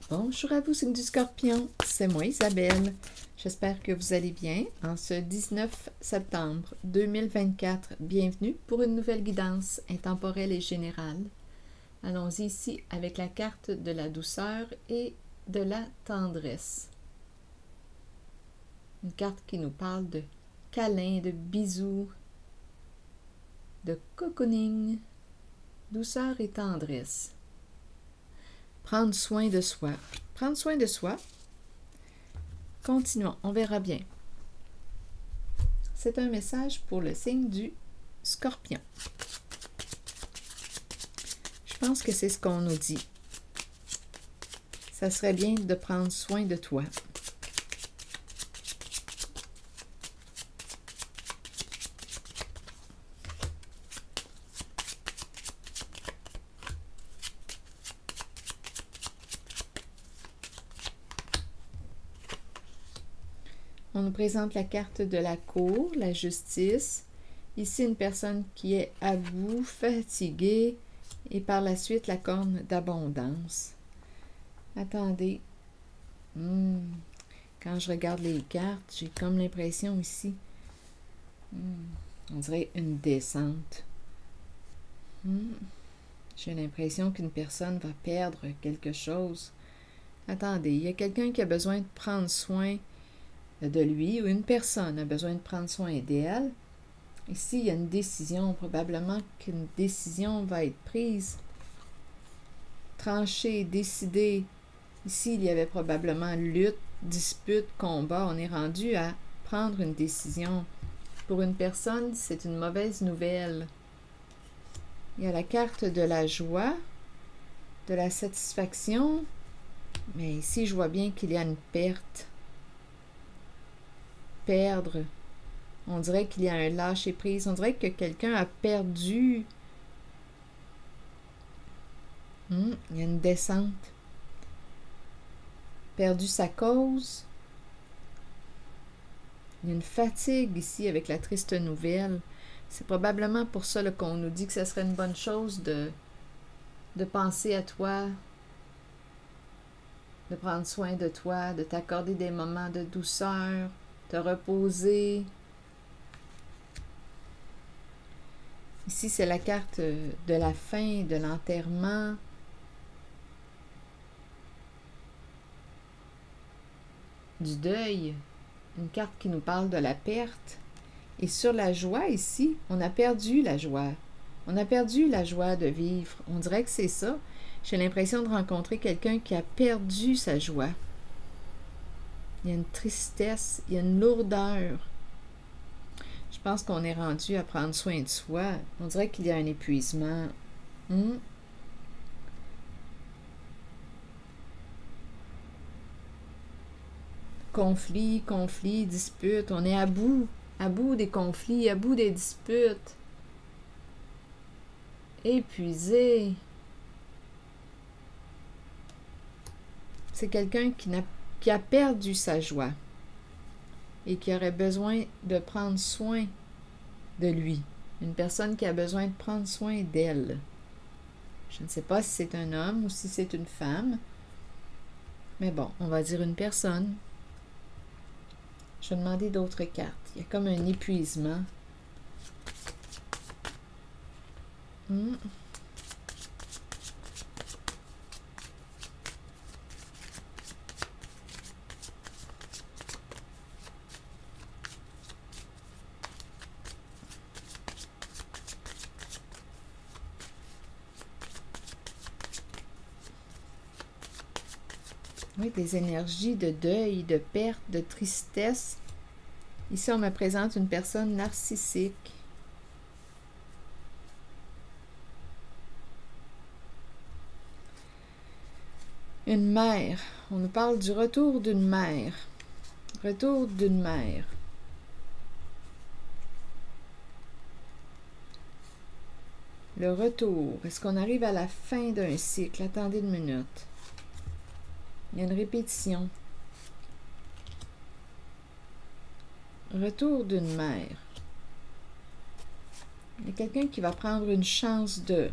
Bonjour à vous, signe du Scorpion, c'est moi Isabelle. J'espère que vous allez bien en ce 19 septembre 2024. Bienvenue pour une nouvelle guidance intemporelle et générale. Allons-y ici avec la carte de la douceur et de la tendresse. Une carte qui nous parle de câlins, de bisous, de cocooning, douceur et tendresse. Prendre soin de soi. Prendre soin de soi. Continuons, on verra bien. C'est un message pour le signe du Scorpion. Je pense que c'est ce qu'on nous dit. Ça serait bien de prendre soin de toi. On nous présente la carte de la cour, la justice. Ici, une personne qui est à bout, fatiguée, et par la suite, la corne d'abondance. Attendez. Quand je regarde les cartes, j'ai comme l'impression ici, on dirait une descente. J'ai l'impression qu'une personne va perdre quelque chose. Attendez, il y a quelqu'un qui a besoin de prendre soin de lui, ou une personne a besoin de prendre soin d'elle. Ici, il y a une décision, probablement qu'une décision va être prise, tranchée, décidée. Ici, il y avait probablement lutte, dispute, combat. On est rendu à prendre une décision. Pour une personne, c'est une mauvaise nouvelle. Il y a la carte de la joie, de la satisfaction, mais ici, je vois bien qu'il y a une perte. Perdre. On dirait qu'il y a un lâcher-prise. On dirait que quelqu'un a perdu. Il y a une descente. Perdu sa cause. Il y a une fatigue ici avec la triste nouvelle. C'est probablement pour ça qu'on nous dit que ce serait une bonne chose de penser à toi, de prendre soin de toi, de t'accorder des moments de douceur, te reposer. Ici, c'est la carte de la fin, de l'enterrement. Du deuil. Une carte qui nous parle de la perte. Et sur la joie, ici, on a perdu la joie. On a perdu la joie de vivre. On dirait que c'est ça. J'ai l'impression de rencontrer quelqu'un qui a perdu sa joie. Il y a une tristesse, il y a une lourdeur. Je pense qu'on est rendu à prendre soin de soi. On dirait qu'il y a un épuisement. Conflit, dispute. On est à bout des conflits, à bout des disputes. Épuisé. C'est quelqu'un qui a perdu sa joie et qui aurait besoin de prendre soin de lui. Une personne qui a besoin de prendre soin d'elle. Je ne sais pas si c'est un homme ou si c'est une femme. Mais bon, on va dire une personne. Je vais demander d'autres cartes. Il y a comme un épuisement. Oui, des énergies de deuil, de perte, de tristesse. Ici, on me présente une personne narcissique. Une mère. On nous parle du retour d'une mère. Retour d'une mère. Le retour. Est-ce qu'on arrive à la fin d'un cycle? Attendez une minute. Il y a une répétition. Retour d'une mère. Il y a quelqu'un qui va prendre une chance de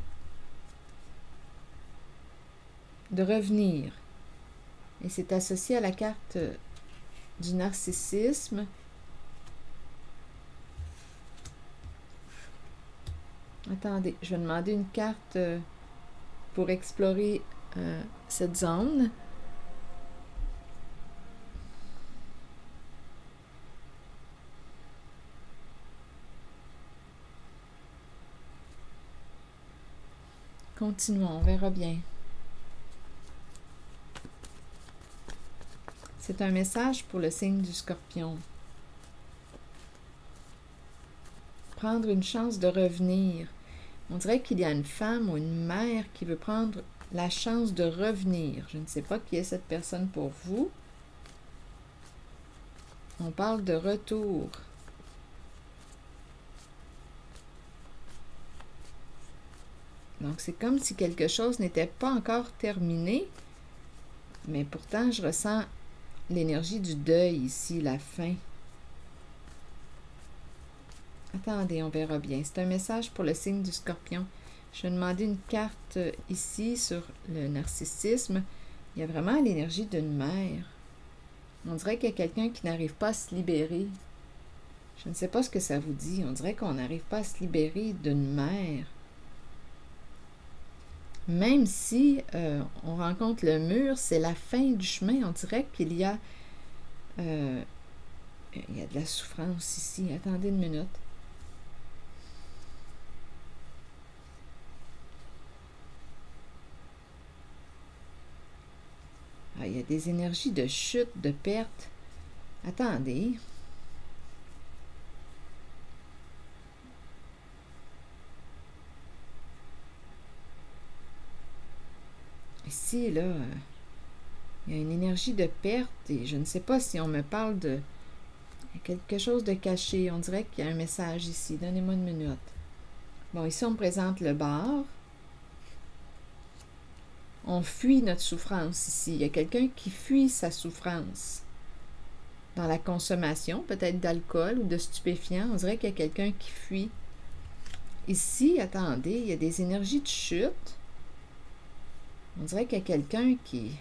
revenir. Et c'est associé à la carte du narcissisme. Attendez, je vais demander une carte pour explorer cette zone. Continuons, on verra bien. C'est un message pour le signe du Scorpion. Prendre une chance de revenir. On dirait qu'il y a une femme ou une mère qui veut prendre la chance de revenir. Je ne sais pas qui est cette personne pour vous. On parle de retour. Donc, c'est comme si quelque chose n'était pas encore terminé, mais pourtant, je ressens l'énergie du deuil ici, la fin. Attendez, on verra bien. C'est un message pour le signe du Scorpion. Je vais demander une carte ici sur le narcissisme. Il y a vraiment l'énergie d'une mère. On dirait qu'il y a quelqu'un qui n'arrive pas à se libérer. Je ne sais pas ce que ça vous dit. On dirait qu'on n'arrive pas à se libérer d'une mère. Même si on rencontre le mur, c'est la fin du chemin. On dirait qu'il y a de la souffrance ici. Attendez une minute. Ah, il y a des énergies de chute, de perte. Attendez. Ici, là, il y a une énergie de perte et je ne sais pas si on me parle de quelque chose de caché. On dirait qu'il y a un message ici. Donnez-moi une minute. Bon, ici, on me présente le bar. On fuit notre souffrance ici. Il y a quelqu'un qui fuit sa souffrance. Dans la consommation, peut-être d'alcool ou de stupéfiants. On dirait qu'il y a quelqu'un qui fuit. Ici, attendez, il y a des énergies de chute. On dirait qu'il y a quelqu'un qui...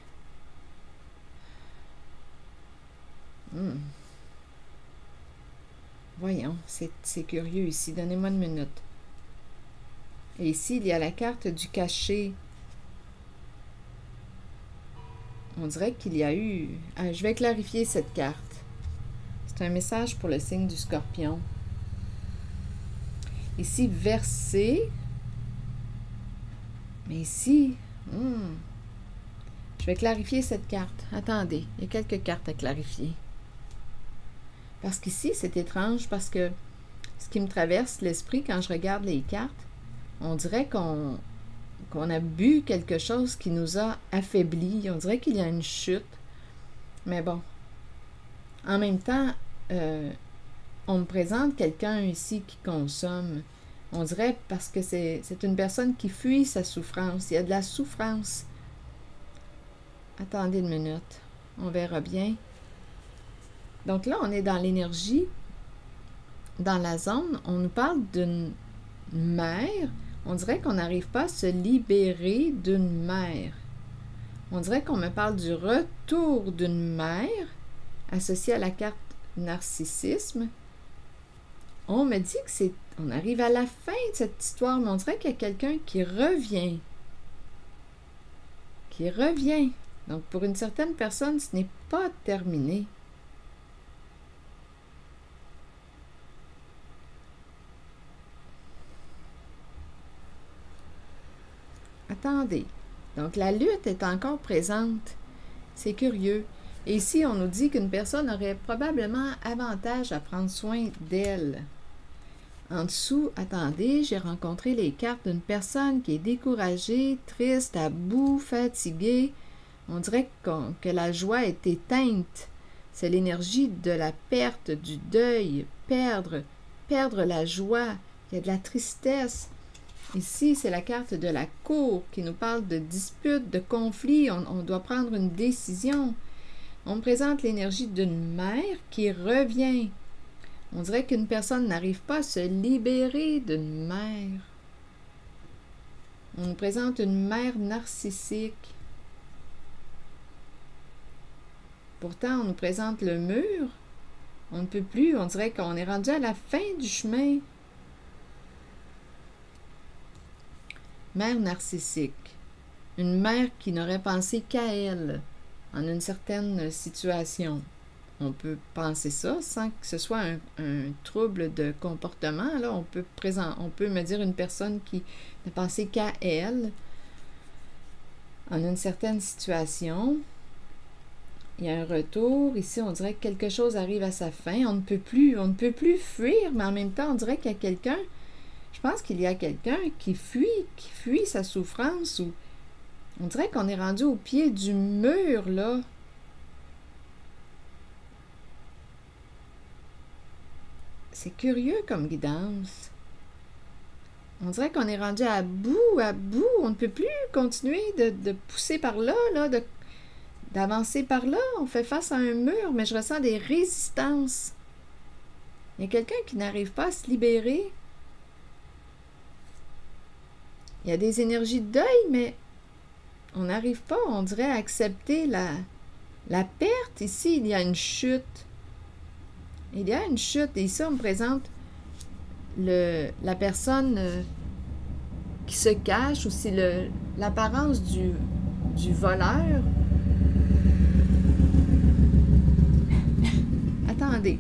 Voyons, c'est curieux ici. Donnez-moi une minute. Et ici, il y a la carte du cachet. On dirait qu'il y a eu... Ah, je vais clarifier cette carte. C'est un message pour le signe du Scorpion. Ici, versé. Mais ici... Je vais clarifier cette carte. Attendez, il y a quelques cartes à clarifier. Parce qu'ici, c'est étrange parce que ce qui me traverse l'esprit quand je regarde les cartes, on dirait qu'on a bu quelque chose qui nous a affaiblis. On dirait qu'il y a une chute. Mais bon. En même temps, on me présente quelqu'un ici qui consomme. On dirait parce que c'est une personne qui fuit sa souffrance. Il y a de la souffrance. Attendez une minute. On verra bien. Donc là, on est dans l'énergie. Dans la zone, on nous parle d'une mère. On dirait qu'on n'arrive pas à se libérer d'une mère. On dirait qu'on me parle du retour d'une mère associée à la carte narcissisme. On me dit que c'est... On arrive à la fin de cette histoire, mais on dirait qu'il y a quelqu'un qui revient. Qui revient. Donc, pour une certaine personne, ce n'est pas terminé. Attendez. Donc, la lutte est encore présente. C'est curieux. Et ici, on nous dit qu'une personne aurait probablement avantage à prendre soin d'elle. En dessous, attendez, j'ai rencontré les cartes d'une personne qui est découragée, triste, à bout, fatiguée. On dirait que la joie est éteinte. C'est l'énergie de la perte, du deuil, perdre la joie. Il y a de la tristesse. Ici, c'est la carte de la cour qui nous parle de dispute, de conflit. On doit prendre une décision. On me présente l'énergie d'une mère qui revient. On dirait qu'une personne n'arrive pas à se libérer d'une mère. On nous présente une mère narcissique. Pourtant, on nous présente le mur. On ne peut plus, on dirait qu'on est rendu à la fin du chemin. Mère narcissique. Une mère qui n'aurait pensé qu'à elle en une certaine situation. On peut penser ça sans que ce soit un trouble de comportement. Là, on peut me dire une personne qui n'a pensé qu'à elle en une certaine situation. Il y a un retour. Ici, on dirait que quelque chose arrive à sa fin. On ne peut plus fuir, mais en même temps, on dirait qu'il y a quelqu'un. Je pense qu'il y a quelqu'un qui fuit sa souffrance. Ou on dirait qu'on est rendu au pied du mur, là. C'est curieux comme guidance. On dirait qu'on est rendu à bout. On ne peut plus continuer de pousser par là, d'avancer par là. On fait face à un mur, mais je ressens des résistances. Il y a quelqu'un qui n'arrive pas à se libérer. Il y a des énergies de deuil, mais on n'arrive pas, on dirait, à accepter la perte. Ici, il y a une chute. Il y a une chute. Et ici, on me présente la personne qui se cache, ou c'est l'apparence du voleur. Attendez.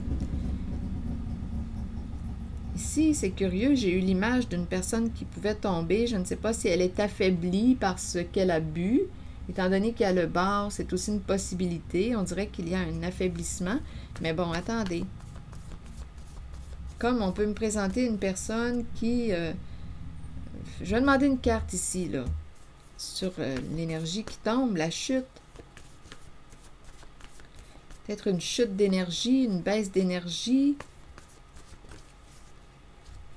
Ici, c'est curieux, j'ai eu l'image d'une personne qui pouvait tomber. Je ne sais pas si elle est affaiblie par ce qu'elle a bu. Étant donné qu'il y a le bar, c'est aussi une possibilité. On dirait qu'il y a un affaiblissement. Mais bon, attendez. Comme on peut me présenter une personne qui... je vais demander une carte ici, là, sur l'énergie qui tombe, la chute. Peut-être une chute d'énergie, une baisse d'énergie.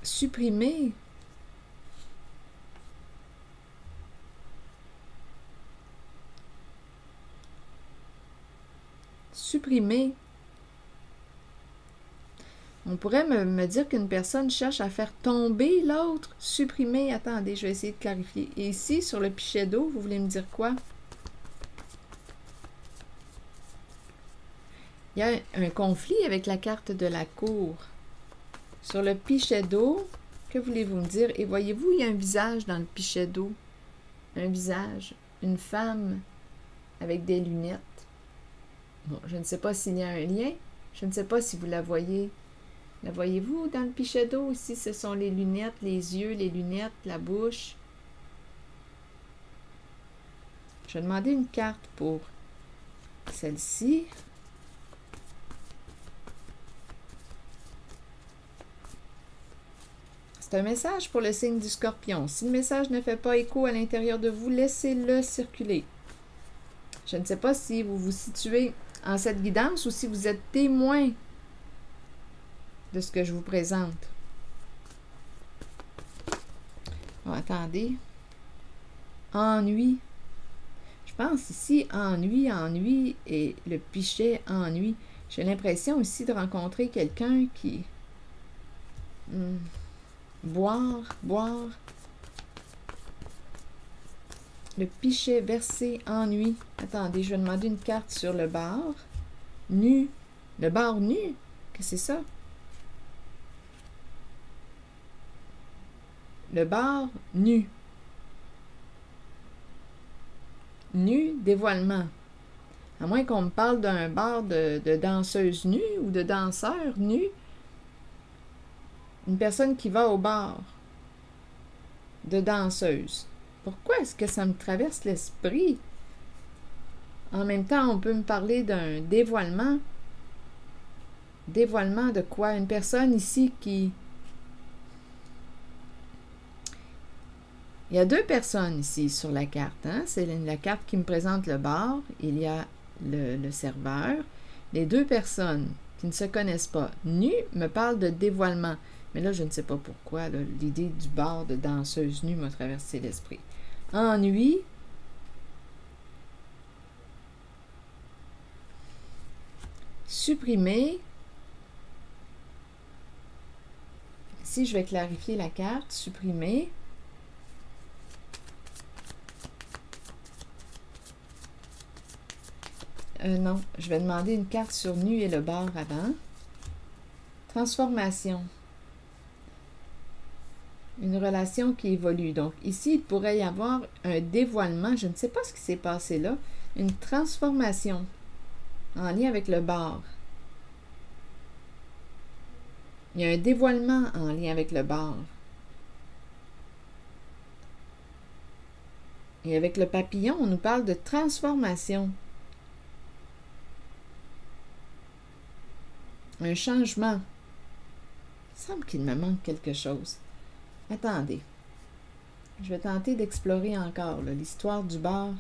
Supprimer. Supprimer. On pourrait me dire qu'une personne cherche à faire tomber l'autre. Supprimer. Attendez, je vais essayer de clarifier. Et ici, sur le pichet d'eau, vous voulez me dire quoi? Il y a un conflit avec la carte de la cour. Sur le pichet d'eau, que voulez-vous me dire? Et voyez-vous, il y a un visage dans le pichet d'eau. Un visage. Une femme avec des lunettes. Bon, je ne sais pas s'il y a un lien. Je ne sais pas si vous la voyez. La voyez-vous dans le pichet d'eau? Ici, ce sont les lunettes, les yeux, les lunettes, la bouche. Je vais demander une carte pour celle-ci. C'est un message pour le signe du Scorpion. Si le message ne fait pas écho à l'intérieur de vous, laissez-le circuler. Je ne sais pas si vous vous situez en cette guidance ou si vous êtes témoin de ce que je vous présente. Bon, attendez. Ennui. Je pense ici, ennui et le pichet ennui. J'ai l'impression aussi de rencontrer quelqu'un qui... boire. Le pichet versé, ennui. Attendez, je vais demander une carte sur le bar. Nu. Le bar nu. Qu'est-ce que c'est ça? Le bar nu. Nu, dévoilement. À moins qu'on me parle d'un bar de danseuses nues ou de danseurs nus. Une personne qui va au bar de danseuse. Pourquoi est-ce que ça me traverse l'esprit? En même temps, on peut me parler d'un dévoilement. Dévoilement de quoi? Une personne ici qui... Il y a deux personnes ici sur la carte. Hein? C'est la carte qui me présente le bar. Il y a le serveur. Les deux personnes qui ne se connaissent pas nues me parlent de dévoilement. Mais là, je ne sais pas pourquoi. L'idée du bar de danseuse nue m'a traversé l'esprit. Ennui. Supprimer. Ici, je vais clarifier la carte. Supprimer. Non, je vais demander une carte sur nu et le bar avant. Transformation. Une relation qui évolue. Donc, ici, il pourrait y avoir un dévoilement. Je ne sais pas ce qui s'est passé là. Une transformation en lien avec le bar. Il y a un dévoilement en lien avec le bar. Et avec le papillon, on nous parle de transformation. Un changement. Il semble qu'il me manque quelque chose. Attendez. Je vais tenter d'explorer encore l'histoire du bar. Je ne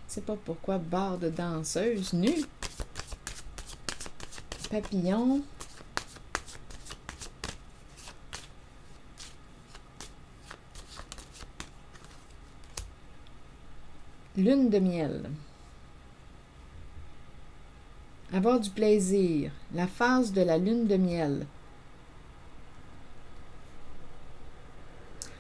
sais pas pourquoi bar de danseuse nue. Papillon. Lune de miel. Avoir du plaisir. La phase de la lune de miel.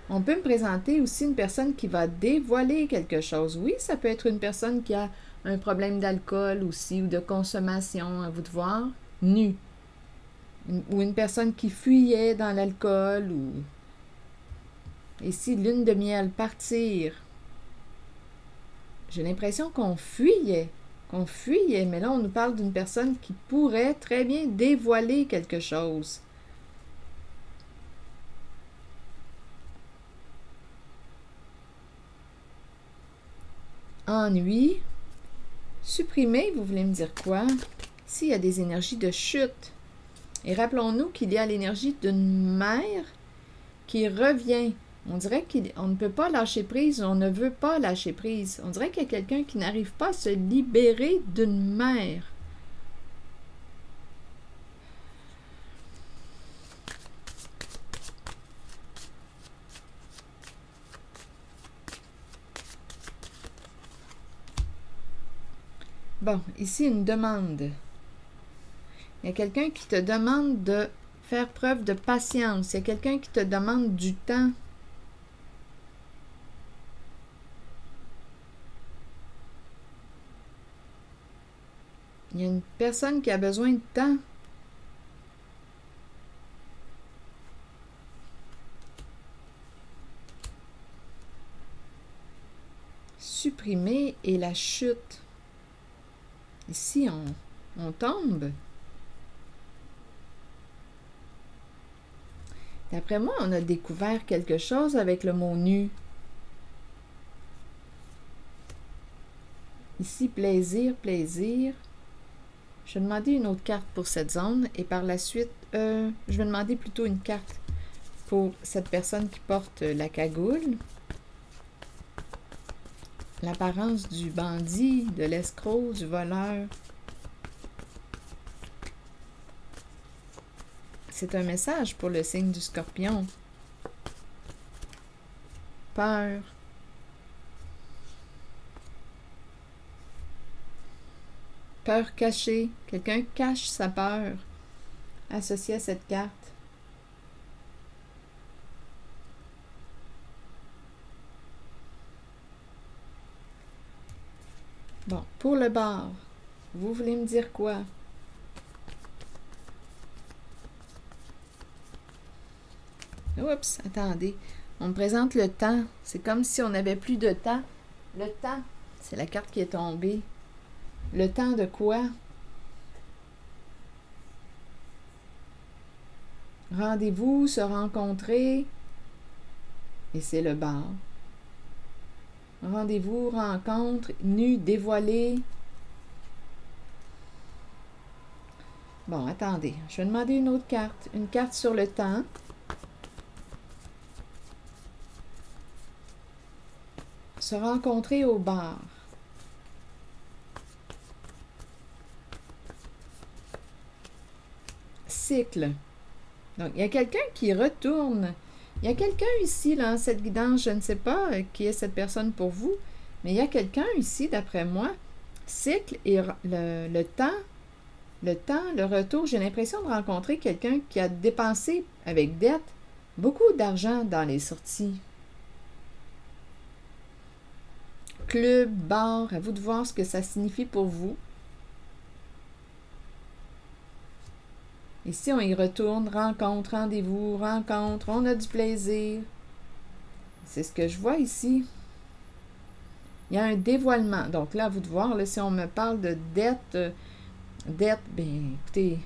On peut me présenter aussi une personne qui va dévoiler quelque chose. Oui, ça peut être une personne qui a un problème d'alcool aussi ou de consommation, à vous de voir, nue. Ou une personne qui fuyait dans l'alcool ou... Ici, lune de miel, partir. J'ai l'impression qu'on fuyait, mais là, on nous parle d'une personne qui pourrait très bien dévoiler quelque chose. Ennui. Supprimer, vous voulez me dire quoi? Ici, il y a des énergies de chute. Et rappelons-nous qu'il y a l'énergie d'une mère qui revient. On dirait qu'on ne peut pas lâcher prise, on ne veut pas lâcher prise. On dirait qu'il y a quelqu'un qui n'arrive pas à se libérer d'une mère. Bon, ici, une demande. Il y a quelqu'un qui te demande de faire preuve de patience. Il y a quelqu'un qui te demande du temps. Il y a une personne qui a besoin de temps. Supprimer et la chute. Ici, on tombe. D'après moi, on a découvert quelque chose avec le mot nu. Ici, plaisir, plaisir. Je vais demander une autre carte pour cette zone et par la suite, je vais demander plutôt une carte pour cette personne qui porte la cagoule. L'apparence du bandit, de l'escroc, du voleur. C'est un message pour le signe du Scorpion. Peur. Peur cachée. Quelqu'un cache sa peur associée à cette carte. Bon, pour le bar, vous voulez me dire quoi? Oups, attendez. On me présente le temps. C'est comme si on n'avait plus de temps. Le temps, c'est la carte qui est tombée. Le temps de quoi? Rendez-vous, se rencontrer. Et c'est le bar. Rendez-vous, rencontre, nu, dévoilé. Bon, attendez. Je vais demander une autre carte. Une carte sur le temps. Se rencontrer au bar. Cycle. Donc, il y a quelqu'un qui retourne. Il y a quelqu'un ici, là, cette guidance, je ne sais pas qui est cette personne pour vous, mais il y a quelqu'un ici, d'après moi, cycle et le temps, le retour. J'ai l'impression de rencontrer quelqu'un qui a dépensé avec dette beaucoup d'argent dans les sorties. Club, bar, à vous de voir ce que ça signifie pour vous. Ici, on y retourne, rencontre, rendez-vous, rencontre, on a du plaisir. C'est ce que je vois ici. Il y a un dévoilement. Donc là, à vous de voir, là, si on me parle de dette, bien, écoutez,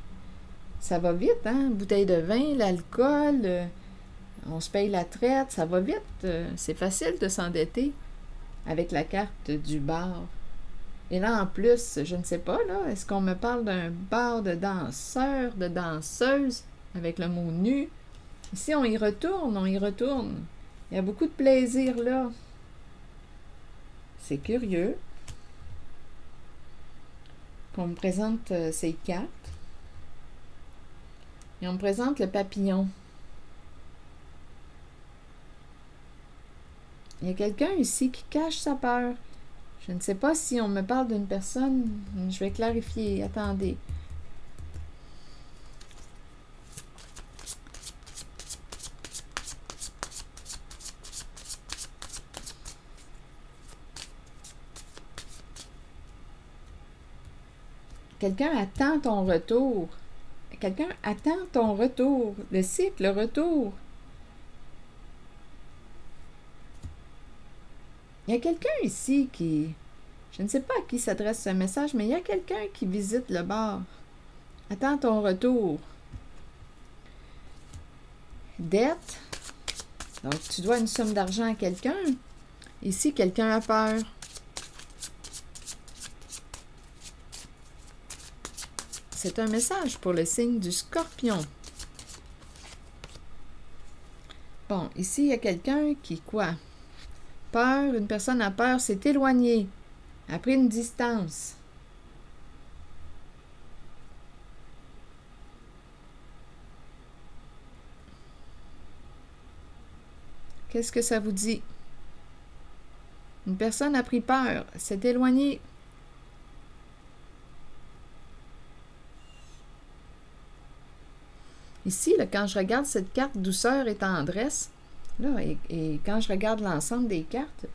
ça va vite, hein? Bouteille de vin, l'alcool, on se paye la traite, ça va vite. C'est facile de s'endetter avec la carte du bar. Et là, en plus, je ne sais pas, là, est-ce qu'on me parle d'un bar de danseurs, de danseuses, avec le mot nu? Ici, on y retourne, on y retourne. Il y a beaucoup de plaisir, là. C'est curieux qu'on me présente ces cartes. Et on me présente le papillon. Il y a quelqu'un ici qui cache sa peur. Je ne sais pas si on me parle d'une personne. Je vais clarifier. Attendez. Quelqu'un attend ton retour. Quelqu'un attend ton retour. Le cycle, le retour. Il y a quelqu'un ici qui... Je ne sais pas à qui s'adresse ce message, mais il y a quelqu'un qui visite le bar. Attends ton retour. Dette. Donc, tu dois une somme d'argent à quelqu'un. Ici, quelqu'un a peur. C'est un message pour le signe du Scorpion. Bon, ici, il y a quelqu'un qui, quoi? Peur, une personne a peur, s'est éloignée, a pris une distance. Qu'est-ce que ça vous dit? Une personne a pris peur, s'est éloignée. Ici, là, quand je regarde cette carte douceur et tendresse, là, et quand je regarde l'ensemble des cartes,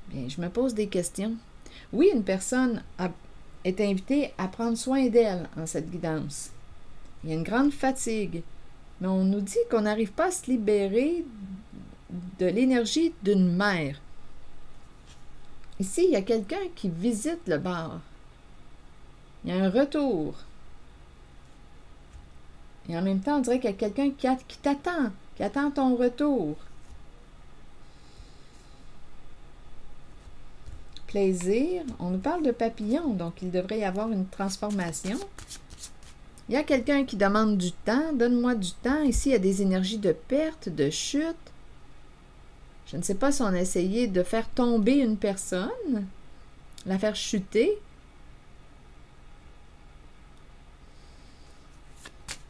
bien, je me pose des questions. Oui, une personne est invitée à prendre soin d'elle en cette guidance. Il y a une grande fatigue, mais on nous dit qu'on n'arrive pas à se libérer de l'énergie d'une mère. Ici, il y a quelqu'un qui visite le bar. Il y a un retour. Et en même temps, on dirait qu'il y a quelqu'un qui t'attend, qui attend ton retour. Plaisir. On nous parle de papillon, donc il devrait y avoir une transformation. Il y a quelqu'un qui demande du temps. Donne-moi du temps. Ici, il y a des énergies de perte, de chute. Je ne sais pas si on a essayé de faire tomber une personne, la faire chuter.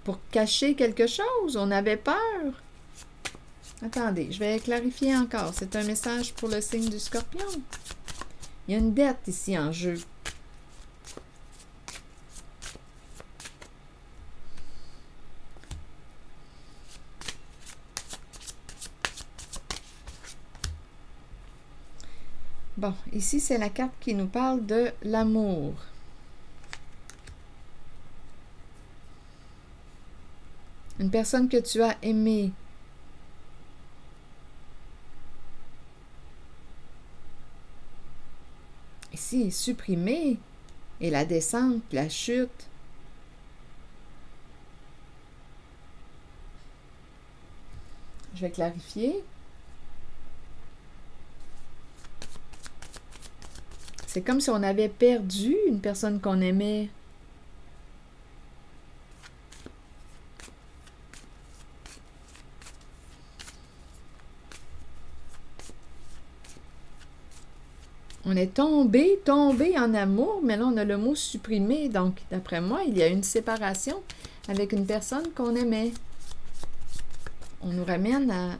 Pour cacher quelque chose, on avait peur. Attendez, je vais clarifier encore. C'est un message pour le signe du Scorpion. Il y a une dette ici en jeu. Bon, ici, c'est la carte qui nous parle de l'amour. Une personne que tu as aimée. Ici, supprimer. Et la descente, la chute. Je vais clarifier. C'est comme si on avait perdu une personne qu'on aimait. On est tombé en amour, mais là, on a le mot supprimé. Donc, d'après moi, il y a une séparation avec une personne qu'on aimait. On nous ramène à...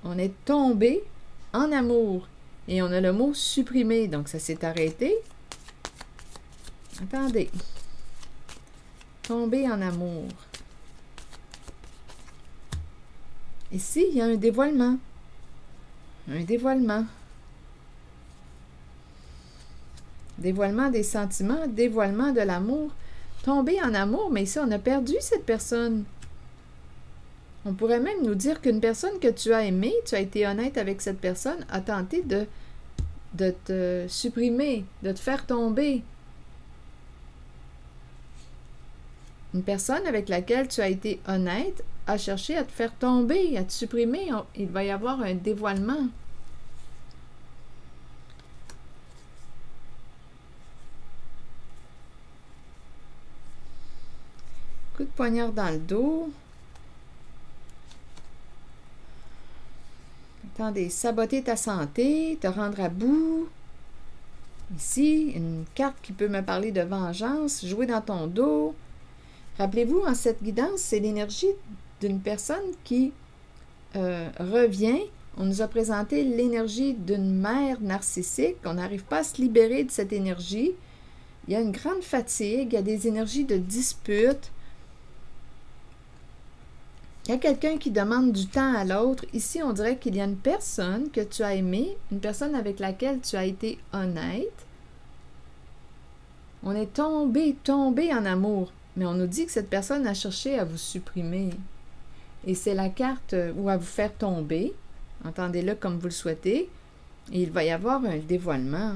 On est tombé en amour. Et on a le mot supprimé. Donc, ça s'est arrêté. Attendez. Tomber en amour. Ici, il y a un dévoilement. Un dévoilement. Dévoilement des sentiments, dévoilement de l'amour. tomber en amour, mais ici, on a perdu cette personne. On pourrait même nous dire qu'une personne que tu as aimée, tu as été honnête avec cette personne, a tenté de te supprimer, de te faire tomber. Une personne avec laquelle tu as été honnête a cherché à te faire tomber, à te supprimer. Il va y avoir un dévoilement. Coup de poignard dans le dos. Attendez, saboter ta santé, te rendre à bout. Ici, une carte qui peut me parler de vengeance, jouer dans ton dos. Rappelez-vous, en cette guidance, c'est l'énergie d'une personne qui revient. On nous a présenté l'énergie d'une mère narcissique. On n'arrive pas à se libérer de cette énergie. Il y a une grande fatigue, il y a des énergies de dispute. Il y a quelqu'un qui demande du temps à l'autre. Ici, on dirait qu'il y a une personne que tu as aimée, une personne avec laquelle tu as été honnête. On est tombé en amour. Mais on nous dit que cette personne a cherché à vous supprimer. Et c'est la carte ou à vous faire tomber. Entendez-le comme vous le souhaitez. Et il va y avoir un dévoilement.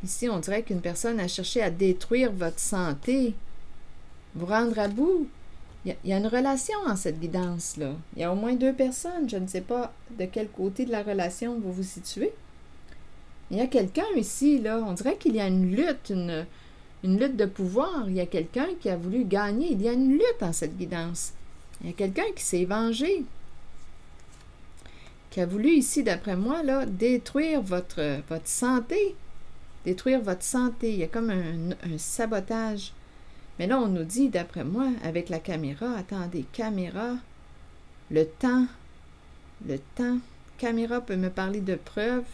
Ici, on dirait qu'une personne a cherché à détruire votre santé, vous rendre à bout. Il y a une relation en cette guidance-là. Il y a au moins 2 personnes. Je ne sais pas de quel côté de la relation vous vous situez. Il y a quelqu'un ici, là. On dirait qu'il y a une lutte, une lutte de pouvoir. Il y a quelqu'un qui a voulu gagner. Il y a une lutte en cette guidance. Il y a quelqu'un qui s'est vengé, qui a voulu ici, d'après moi, là, détruire votre santé. Détruire votre santé. Il y a comme un sabotage. Mais là, on nous dit, d'après moi, avec la caméra, attendez, caméra, le temps, caméra peut me parler de preuves.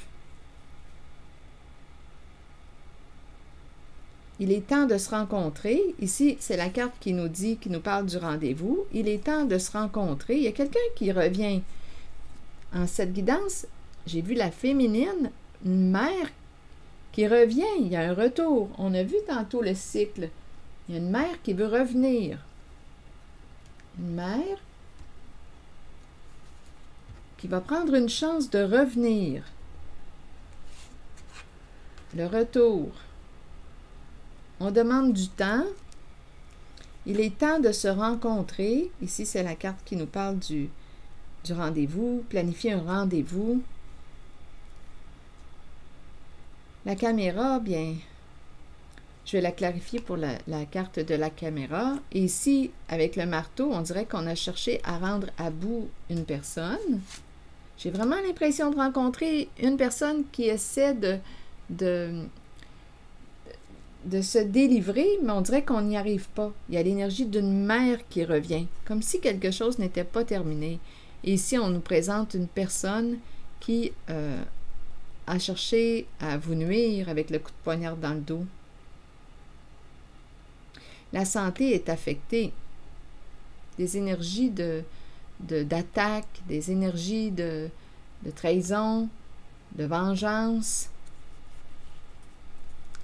Il est temps de se rencontrer. Ici, c'est la carte qui nous dit, qui nous parle du rendez-vous. Il est temps de se rencontrer. Il y a quelqu'un qui revient. En cette guidance, j'ai vu la féminine, une mère qui revient. Il y a un retour. On a vu tantôt le cycle. Il y a une mère qui veut revenir. Une mère qui va prendre une chance de revenir. Le retour. On demande du temps. Il est temps de se rencontrer. Ici, c'est la carte qui nous parle du rendez-vous. Planifier un rendez-vous. La caméra, bien, je vais la clarifier pour la carte de la caméra. Et ici, avec le marteau, on dirait qu'on a cherché à rendre à bout une personne. J'ai vraiment l'impression de rencontrer une personne qui essaie de se délivrer, mais on dirait qu'on n'y arrive pas. Il y a l'énergie d'une mère qui revient, comme si quelque chose n'était pas terminé. Et ici, on nous présente une personne qui a cherché à vous nuire avec le coup de poignard dans le dos. La santé est affectée. Des énergies d'attaque, des énergies de trahison, de vengeance.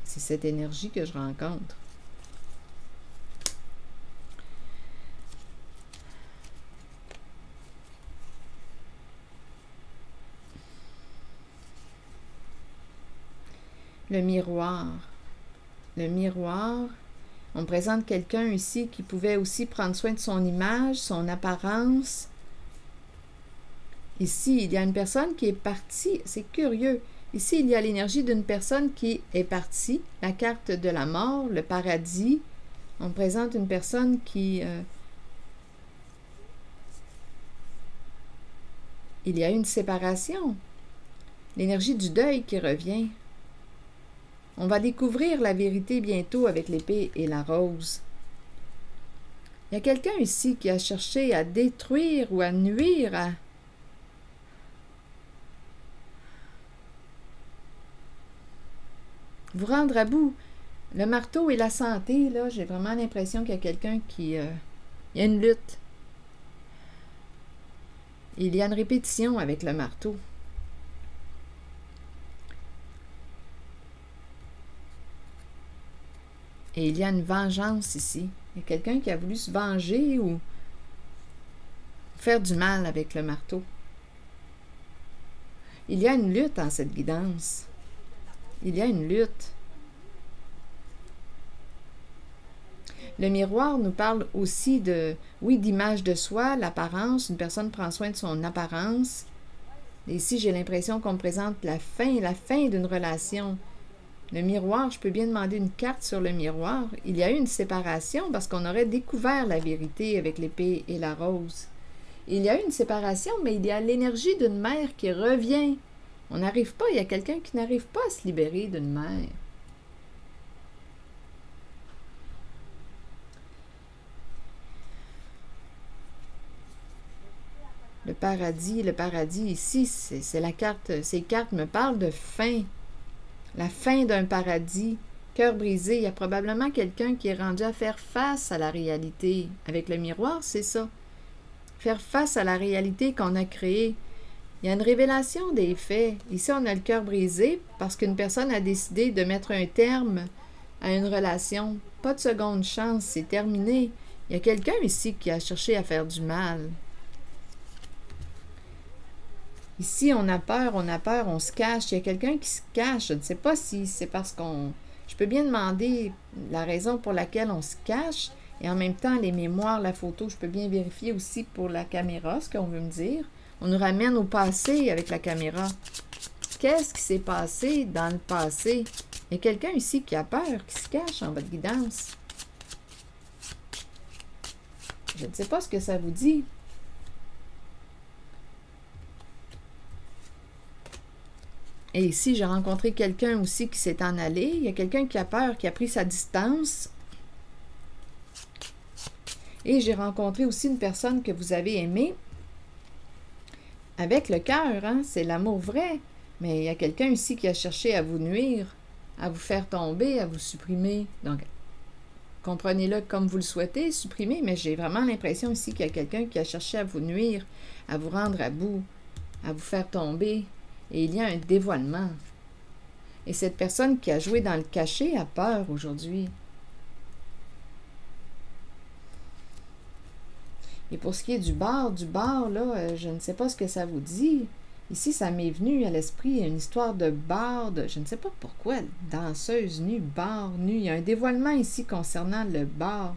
C'est cette énergie que je rencontre. Le miroir. Le miroir. On présente quelqu'un ici qui pouvait aussi prendre soin de son image, son apparence. Ici, il y a une personne qui est partie. C'est curieux. Ici, il y a l'énergie d'une personne qui est partie. La carte de la mort, le paradis. On présente une personne qui... il y a une séparation. L'énergie du deuil qui revient. On va découvrir la vérité bientôt avec l'épée et la rose. Il y a quelqu'un ici qui a cherché à détruire ou à nuire à... vous rendre à bout. Le marteau et la santé, là, j'ai vraiment l'impression qu'il y a quelqu'un qui... il y a une lutte. Il y a une répétition avec le marteau. Et il y a une vengeance ici. Il y a quelqu'un qui a voulu se venger ou faire du mal avec le marteau. Il y a une lutte en cette guidance. Il y a une lutte. Le miroir nous parle aussi de, oui, d'image de soi, l'apparence. Une personne prend soin de son apparence. Et ici, j'ai l'impression qu'on me présente la fin d'une relation. Le miroir, je peux bien demander une carte sur le miroir. Il y a eu une séparation parce qu'on aurait découvert la vérité avec l'épée et la rose. Il y a eu une séparation, mais il y a l'énergie d'une mère qui revient. On n'arrive pas, il y a quelqu'un qui n'arrive pas à se libérer d'une mère. Le paradis ici, c'est la carte, ces cartes me parlent de fin. La fin d'un paradis. Cœur brisé, il y a probablement quelqu'un qui est rendu à faire face à la réalité. Avec le miroir, c'est ça. Faire face à la réalité qu'on a créée. Il y a une révélation des faits. Ici, on a le cœur brisé parce qu'une personne a décidé de mettre un terme à une relation. Pas de seconde chance, c'est terminé. Il y a quelqu'un ici qui a cherché à faire du mal. Ici, on a peur, on se cache. Il y a quelqu'un qui se cache. Je ne sais pas si c'est parce qu'on... Je peux bien demander la raison pour laquelle on se cache. Et en même temps, les mémoires, la photo, je peux bien vérifier aussi pour la caméra ce qu'on veut me dire. On nous ramène au passé avec la caméra. Qu'est-ce qui s'est passé dans le passé? Il y a quelqu'un ici qui a peur, qui se cache en votre guidance. Je ne sais pas ce que ça vous dit. Et ici, j'ai rencontré quelqu'un aussi qui s'est en allé. Il y a quelqu'un qui a peur, qui a pris sa distance. Et j'ai rencontré aussi une personne que vous avez aimée. Avec le cœur, hein? C'est l'amour vrai. Mais il y a quelqu'un ici qui a cherché à vous nuire, à vous faire tomber, à vous supprimer. Donc, comprenez-le comme vous le souhaitez, supprimer. Mais j'ai vraiment l'impression ici qu'il y a quelqu'un qui a cherché à vous nuire, à vous rendre à bout, à vous faire tomber. Et il y a un dévoilement. Et cette personne qui a joué dans le cachet a peur aujourd'hui. Et pour ce qui est du bar, là, je ne sais pas ce que ça vous dit. Ici, ça m'est venu à l'esprit une histoire de bar, je ne sais pas pourquoi, danseuse nue, bar nu. Il y a un dévoilement ici concernant le bar.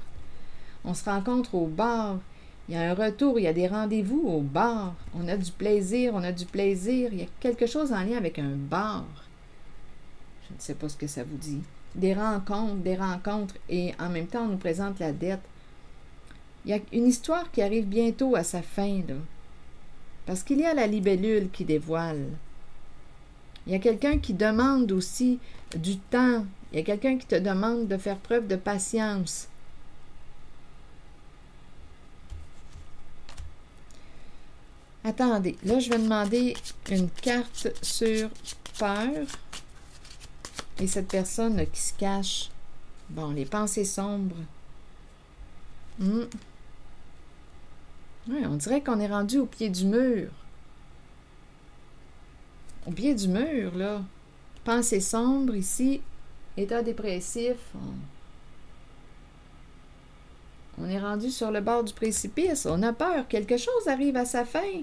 On se rencontre au bar. Il y a un retour, il y a des rendez-vous au bar. On a du plaisir. Il y a quelque chose en lien avec un bar. Je ne sais pas ce que ça vous dit. Des rencontres. Et en même temps, on nous présente la dette. Il y a une histoire qui arrive bientôt à sa fin, là. Parce qu'il y a la libellule qui dévoile. Il y a quelqu'un qui demande aussi du temps. Il y a quelqu'un qui te demande de faire preuve de patience. Attendez, là, je vais demander une carte sur peur. Et cette personne là, qui se cache. Bon, les pensées sombres. Oui, on dirait qu'on est rendu au pied du mur. Au pied du mur, là. Pensées sombres, ici. État dépressif. On est rendu sur le bord du précipice. On a peur. Quelque chose arrive à sa fin.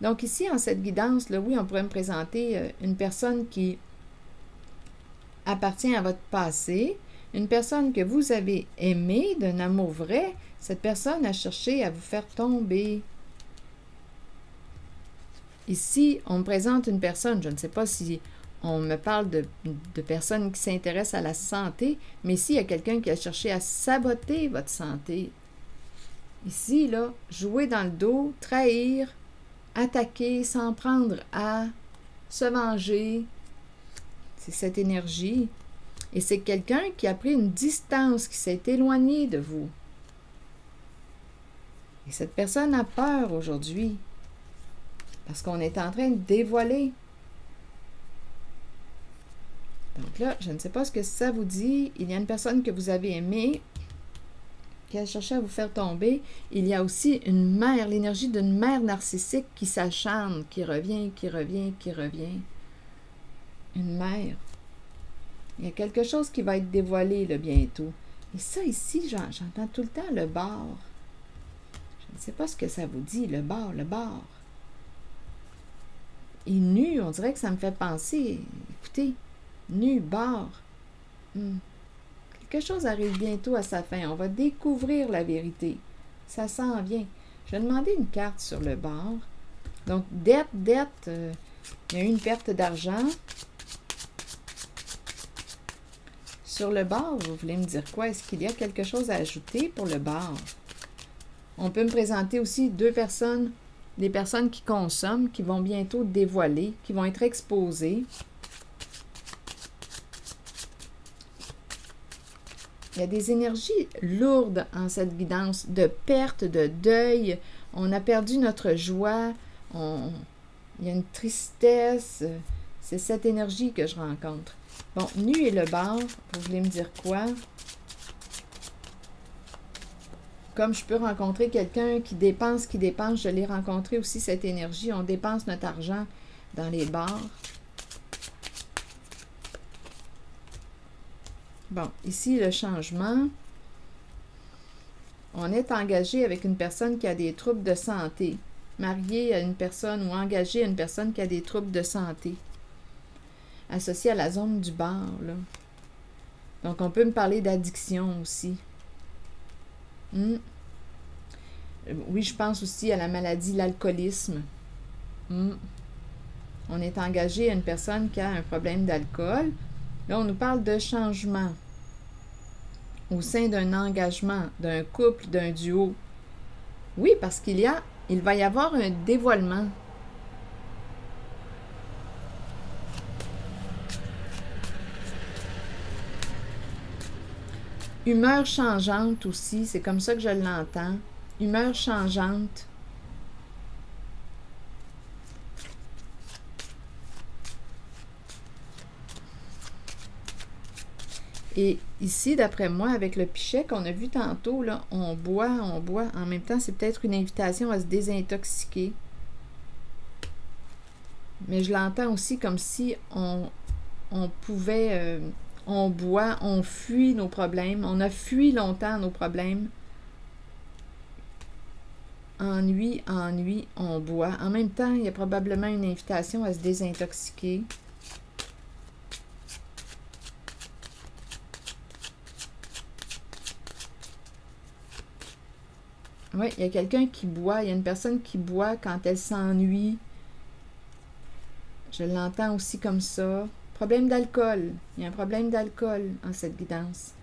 Donc ici, en cette guidance, là, oui, on pourrait me présenter une personne qui appartient à votre passé, une personne que vous avez aimée d'un amour vrai. Cette personne a cherché à vous faire tomber. Ici, on me présente une personne, je ne sais pas si on me parle de personnes qui s'intéressent à la santé, mais ici, il y a quelqu'un qui a cherché à saboter votre santé. Ici, là, jouer dans le dos, trahir, attaquer, s'en prendre à, se venger. C'est cette énergie. Et c'est quelqu'un qui a pris une distance, qui s'est éloigné de vous. Et cette personne a peur aujourd'hui. Parce qu'on est en train de dévoiler. Donc là, je ne sais pas ce que ça vous dit. Il y a une personne que vous avez aimée, qui a cherché à vous faire tomber. Il y a aussi une mère, l'énergie d'une mère narcissique qui s'acharne, qui revient. Une mère. Il y a quelque chose qui va être dévoilé là, bientôt. Et ça ici, j'entends tout le temps le bord. Je ne sais pas ce que ça vous dit, le bord, le bord. Et nu, on dirait que ça me fait penser. Écoutez, nu, bord. Quelque chose arrive bientôt à sa fin. On va découvrir la vérité. Ça s'en vient. Je vais demander une carte sur le bord. Donc, dette, il y a eu une perte d'argent. Sur le bord, vous voulez me dire quoi? Est-ce qu'il y a quelque chose à ajouter pour le bord? On peut me présenter aussi deux personnes, des personnes qui consomment, qui vont bientôt dévoiler, qui vont être exposées. Il y a des énergies lourdes en cette guidance, de perte, de deuil. On a perdu notre joie. Il y a une tristesse. C'est cette énergie que je rencontre. Bon, nu et le bord, vous voulez me dire quoi? Comme je peux rencontrer quelqu'un qui dépense, je l'ai rencontré aussi, cette énergie. On dépense notre argent dans les bars. Bon, ici, le changement. On est engagé avec une personne qui a des troubles de santé. Marié à une personne ou engagé à une personne qui a des troubles de santé. Associé à la zone du bar, là. Donc, on peut me parler d'addiction aussi. Oui, je pense aussi à la maladie, l'alcoolisme. On est engagé à une personne qui a un problème d'alcool. Là, on nous parle de changement au sein d'un engagement, d'un couple, d'un duo. Oui, parce il va y avoir un dévoilement. Humeur changeante aussi, c'est comme ça que je l'entends. Humeur changeante. Et ici, d'après moi, avec le pichet qu'on a vu tantôt, là, on boit. En même temps, c'est peut-être une invitation à se désintoxiquer. Mais je l'entends aussi comme si on pouvait... on boit, on fuit nos problèmes. On a fui longtemps nos problèmes. Ennui, on boit. En même temps, il y a probablement une invitation à se désintoxiquer. Oui, il y a quelqu'un qui boit. Il y a une personne qui boit quand elle s'ennuie. Je l'entends aussi comme ça. Problème d'alcool. Il y a un problème d'alcool en cette guidance.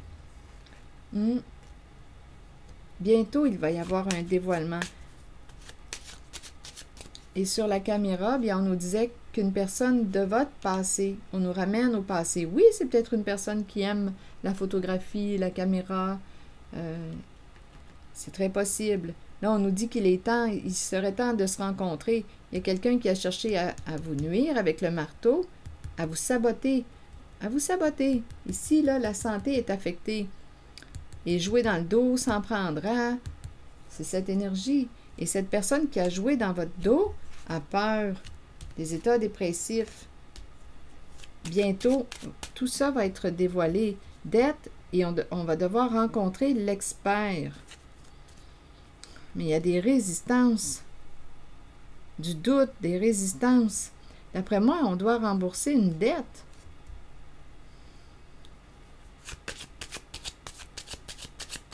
Bientôt, il va y avoir un dévoilement. Et sur la caméra, bien, on nous disait qu'une personne de votre passé, on nous ramène au passé. Oui, c'est peut-être une personne qui aime la photographie, la caméra. C'est très possible. Là, on nous dit il serait temps de se rencontrer. Il y a quelqu'un qui a cherché à vous nuire avec le marteau, à vous saboter. À vous saboter. Ici, là, la santé est affectée. Et jouer dans le dos s'en prendra. C'est cette énergie. Et cette personne qui a joué dans votre dos a peur des états dépressifs. Bientôt, tout ça va être dévoilé. Dette, et on va devoir rencontrer l'expert. Mais il y a des résistances. Du doute, des résistances. D'après moi, on doit rembourser une dette.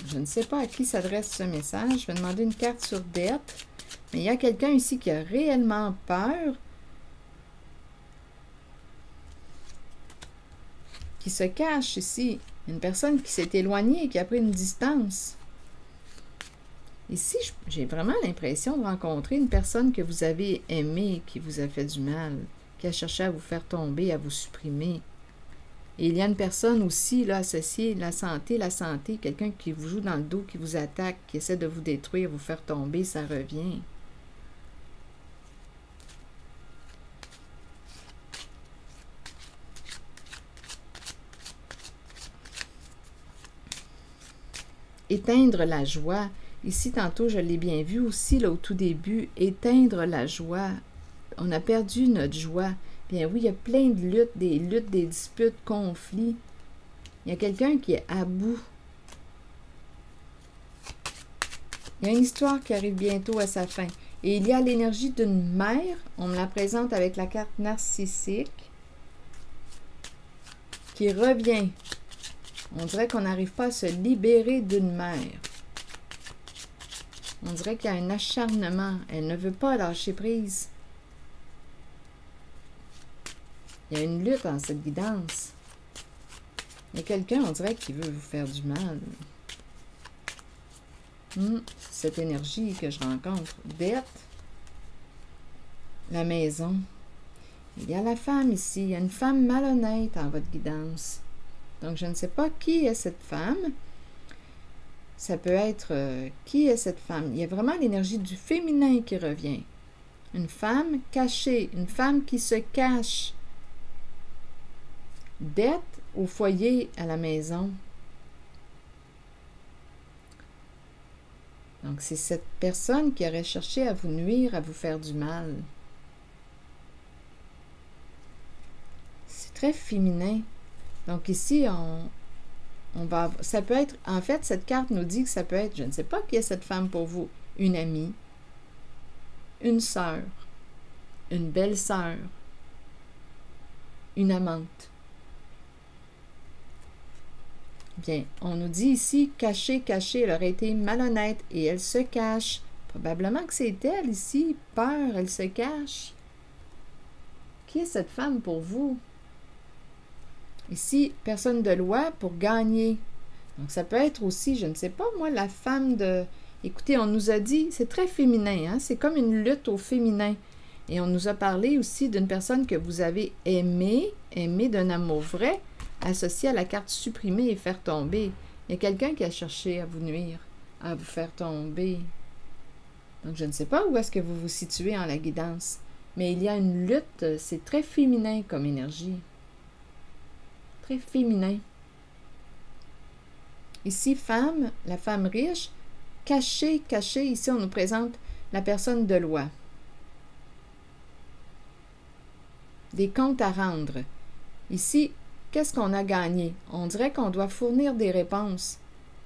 Je ne sais pas à qui s'adresse ce message. Je vais demander une carte sur dette. Mais il y a quelqu'un ici qui a réellement peur. Qui se cache ici. Une personne qui s'est éloignée, qui a pris une distance. Ici, j'ai vraiment l'impression de rencontrer une personne que vous avez aimée, qui vous a fait du mal, qui a cherché à vous faire tomber, à vous supprimer. Et il y a une personne aussi, là, associée, la santé, quelqu'un qui vous joue dans le dos, qui vous attaque, qui essaie de vous détruire, vous faire tomber, ça revient. Éteindre la joie. Ici, tantôt, je l'ai bien vu aussi, là, au tout début, éteindre la joie. On a perdu notre joie. Bien oui, il y a plein de luttes, des disputes, conflits. Il y a quelqu'un qui est à bout. Il y a une histoire qui arrive bientôt à sa fin. Et il y a l'énergie d'une mère. On me la présente avec la carte narcissique. Qui revient. On dirait qu'on n'arrive pas à se libérer d'une mère. On dirait qu'il y a un acharnement. Elle ne veut pas lâcher prise. Il y a une lutte dans cette guidance. Il y a quelqu'un, on dirait, qui veut vous faire du mal. Cette énergie que je rencontre. Dette. La maison. Il y a la femme ici. Il y a une femme malhonnête en votre guidance. Donc, je ne sais pas qui est cette femme. Ça peut être qui est cette femme. Il y a vraiment l'énergie du féminin qui revient. Une femme cachée. Une femme qui se cache. Dette au foyer, à la maison. Donc, c'est cette personne qui aurait cherché à vous nuire, à vous faire du mal. C'est très féminin. Donc, ici, on va... Ça peut être... En fait, cette carte nous dit que ça peut être... Je ne sais pas qui est cette femme pour vous. Une amie. Une sœur. Une belle-sœur. Une amante. Bien, on nous dit ici, cachée, cachée, elle aurait été malhonnête et elle se cache. Probablement que c'est elle ici, peur, elle se cache. Qui est cette femme pour vous? Ici, personne de loi pour gagner. Donc, ça peut être aussi, je ne sais pas, moi, la femme de... Écoutez, on nous a dit, c'est très féminin, hein? C'est comme une lutte au féminin. Et on nous a parlé aussi d'une personne que vous avez aimée d'un amour vrai, associé à la carte supprimer et faire tomber. Il y a quelqu'un qui a cherché à vous nuire, à vous faire tomber. Donc, je ne sais pas où est-ce que vous vous situez en la guidance, mais il y a une lutte, c'est très féminin comme énergie. Très féminin. Ici, femme, la femme riche, cachée, cachée, ici on nous présente la personne de loi. Des comptes à rendre. Ici, qu'est-ce qu'on a gagné? On dirait qu'on doit fournir des réponses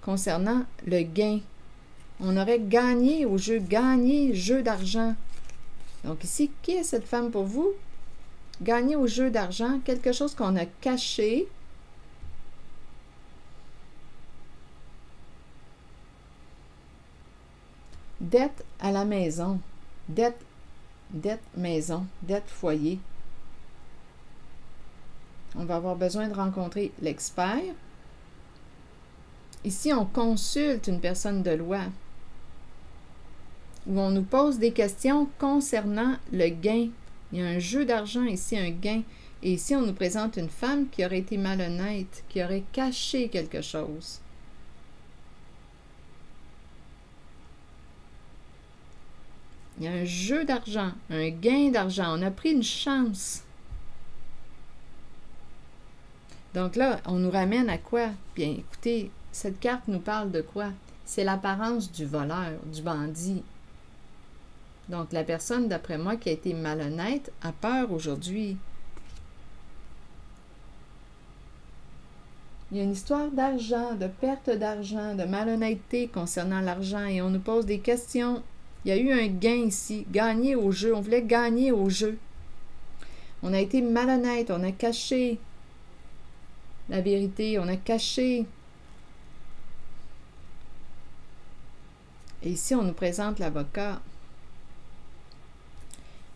concernant le gain. On aurait gagné au jeu, gagné jeu d'argent. Donc ici, qui est cette femme pour vous? Gagner au jeu d'argent, quelque chose qu'on a caché. Dette à la maison. Dette maison. Dette foyer. On va avoir besoin de rencontrer l'expert. Ici, on consulte une personne de loi. Où on nous pose des questions concernant le gain. Il y a un jeu d'argent ici, un gain. Et ici, on nous présente une femme qui aurait été malhonnête, qui aurait caché quelque chose. Il y a un jeu d'argent, un gain d'argent. On a pris une chance. Donc là, on nous ramène à quoi? Bien, écoutez, cette carte nous parle de quoi? C'est l'apparence du voleur, du bandit. Donc, la personne, d'après moi, qui a été malhonnête, a peur aujourd'hui. Il y a une histoire d'argent, de perte d'argent, de malhonnêteté concernant l'argent et on nous pose des questions. Il y a eu un gain ici, gagner au jeu. On voulait gagner au jeu. On a été malhonnête, on a caché la vérité, on a caché. Et ici, on nous présente l'avocat.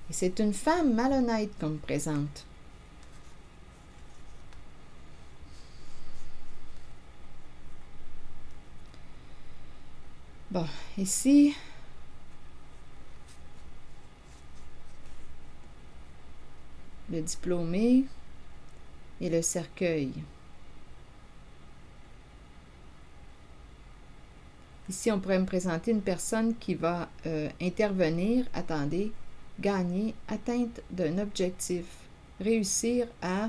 Et c'est une femme malhonnête qu'on me présente. Bon, ici, le diplômé et le cercueil. Ici, on pourrait me présenter une personne qui va intervenir, attendez, gagner, atteinte d'un objectif, réussir à...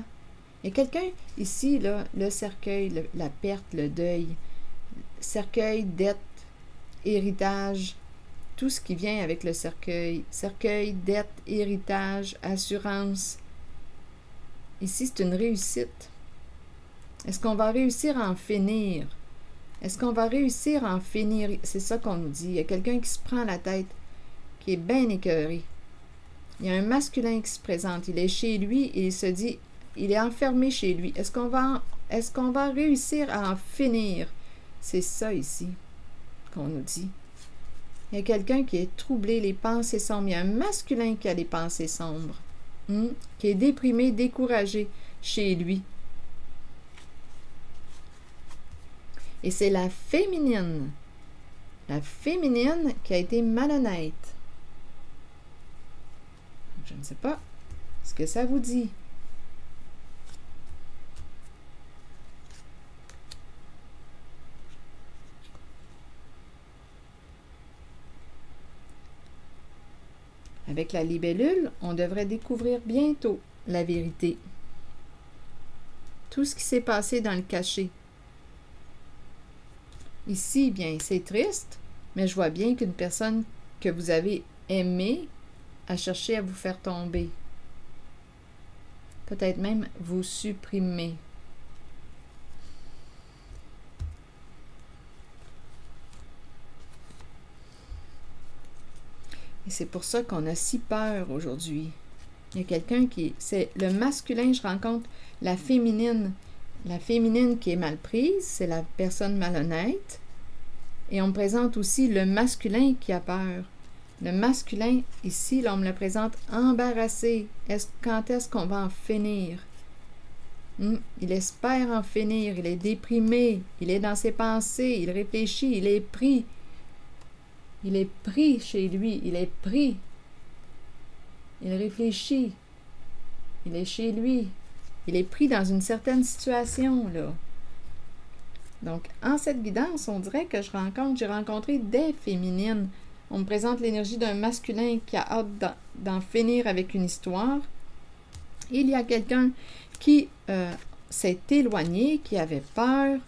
Il y a quelqu'un ici, là, le cercueil, la perte, le deuil, cercueil, dette, héritage, tout ce qui vient avec le cercueil, dette, héritage, assurance. Ici, c'est une réussite. Est-ce qu'on va réussir à en finir? Est-ce qu'on va réussir à en finir? C'est ça qu'on nous dit. Il y a quelqu'un qui se prend la tête, qui est bien écœuré. Il y a un masculin qui se présente. Il est chez lui et il se dit, il est enfermé chez lui. Est-ce qu'on va réussir à en finir? C'est ça ici qu'on nous dit. Il y a quelqu'un qui est troublé, les pensées sombres. Il y a un masculin qui a les pensées sombres, qui est déprimé, découragé chez lui. Et c'est la féminine qui a été malhonnête. Je ne sais pas ce que ça vous dit. Avec la libellule, on devrait découvrir bientôt la vérité. Tout ce qui s'est passé dans le cachet. Ici, bien, c'est triste, mais je vois bien qu'une personne que vous avez aimée a cherché à vous faire tomber. Peut-être même vous supprimer. Et c'est pour ça qu'on a si peur aujourd'hui. Il y a quelqu'un qui... C'est le masculin, je rencontre la féminine. La féminine qui est mal prise, c'est la personne malhonnête. Et on me présente aussi le masculin qui a peur. Le masculin, ici, là, on me le présente embarrassé. Quand est-ce qu'on va en finir? Il espère en finir. Il est déprimé. Il est dans ses pensées. Il réfléchit. Il est pris. Il est pris chez lui. Il est pris. Il réfléchit. Il est chez lui. Il est pris dans une certaine situation, là. Donc, en cette guidance, on dirait que j'ai rencontré des féminines. On me présente l'énergie d'un masculin qui a hâte d'en finir avec une histoire. Il y a quelqu'un qui s'est éloigné, qui avait peur.